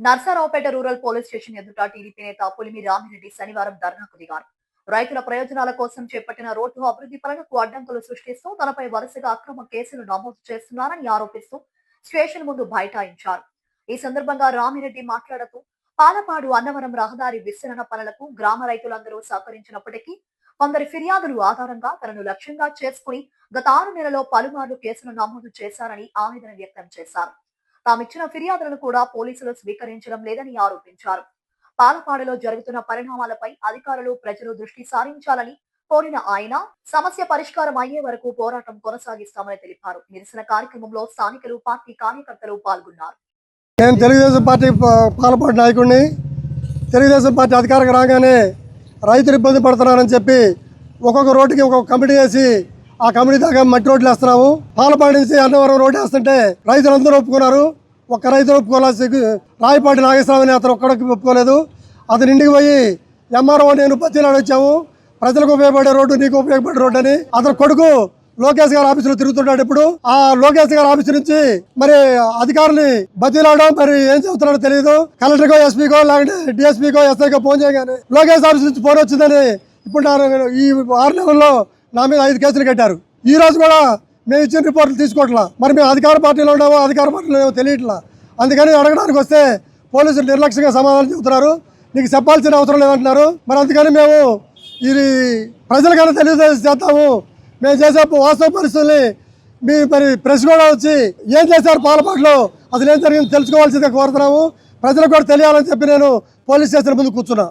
Narasaraopet rural police station ఎదుట TDP నేత పులిమి రామిరెడ్డి శనివారం ధర్నాకు దిగారు. రైతుల ప్రయోజనాల కోసం చేపట్టిన రోడ్డు అభివృద్ధి పనులకు అడ్డంకులు సృష్టిస్తూ తనపై వరుసగా అక్రమ కేసులు నమోదు చేస్తున్నారని ఆరోపిస్తూ స్టేషన్ ముందు బైఠాయించారు. ఈ సందర్భంగా రామిరెడ్డి మాట్లాడుతూ పాలపాడు అన్నవరం రహదారి విస్తరణ పనులకు గ్రామ రైతులందరూ సహకరించినప్పటికీ కొందరి ఫిర్యాదులు ఆధారంగా తనను లక్ష్యంగా చేసుకుని గత 6 నెలల్లో పలుమార్లు కేసులు నమోదు చేశారని ఆవేదన వ్యక్తం చేశారు. తామిచ్చిన ఫిర్యాదులను కూడా పోలీసులు స్వీకరించడం లేదని ఆరోపించారు. పాలపాడులో జరుగుతున్న పరిణామాలపై అధికారులు ప్రజలు దృష్టి సారించాలని కోరిన ఆయన సమస్య పరిష్కారం అయ్యే వరకు పోరాటం కొనసాగిస్తామని తెలిపారు. నిరసన కార్యక్రమంలో స్థానికులు, పార్టీ కార్యకర్తలు పాల్గొన్నారు. నేను తెలుగుదేశం పార్టీ పాలపాడు నాయకుడిని. తెలుగుదేశం పార్టీ అధికారంగా రాగానే రైతులు ఇబ్బంది పడుతున్నారని చెప్పి ఒక్కొక్క రోడ్డుకి ఒక్కొక్క కమిటీ వేసి ఆ కమిటీ దాకా మట్టి రోడ్లు వేస్తున్నాము. పాలపాడు నుంచి అన్నవరం రోడ్డు వేస్తుంటే రైతులందరూ ఒప్పుకున్నారు. ఒక్క రైతు ఒప్పుకోలేదు. రాయపాటి నాగేశ్వరరావు అని అతను ఒక్కడికి ఒప్పుకోలేదు. అతని ఇంటికి పోయి ఎంఆర్ఓ నేను బతీలాడు వచ్చాము, ప్రజలకు ఉపయోగపడే రోడ్డు, నీకు ఉపయోగపడే రోడ్డు అని. అతని కొడుకు లోకేష్ గారి ఆఫీసులో తిరుగుతున్నాడు. ఇప్పుడు ఆ లోకేష్ గారి ఆఫీసు నుంచి మరి అధికారులు బతీలాడడం, మరి ఏం చెబుతున్నాడో తెలియదు. కలెక్టర్కో, ఎస్పీకో, లేకపోతే డిఎస్పీకో, ఎస్ఐకో ఫోన్ చేయగానే లోకేష్ ఆఫీస్ నుంచి ఫోన్ వచ్చిందని ఇప్పుడు ఈ 6 నెలల్లో నా మీద 5 కేసులు కట్టారు. ఈ రోజు కూడా మేము ఇచ్చిన రిపోర్ట్లు తీసుకోవట్లా. మరి మేము అధికార పార్టీలో ఉన్నామో అధికార పార్టీలో ఏమో తెలియట్లా. అందుకని అడగడానికి వస్తే పోలీసులు నిర్లక్ష్యంగా సమాధానం చెబుతున్నారు. నీకు చెప్పాల్సిన అవసరం లేదంటున్నారు. మరి అందుకని మేము ఇది ప్రజలకైనా తెలియజేస్తాము. మేము చేసే వాస్తవ పరిస్థితుల్ని మరి ప్రెస్ కూడా వచ్చి ఏం చేశారు పాలపాటులో, అసలు ఏం జరిగింది తెలుసుకోవాల్సిందే కోరుతున్నాము. ప్రజలకు కూడా తెలియాలని చెప్పి నేను పోలీస్ స్టేషన్ ముందు కూర్చున్నా.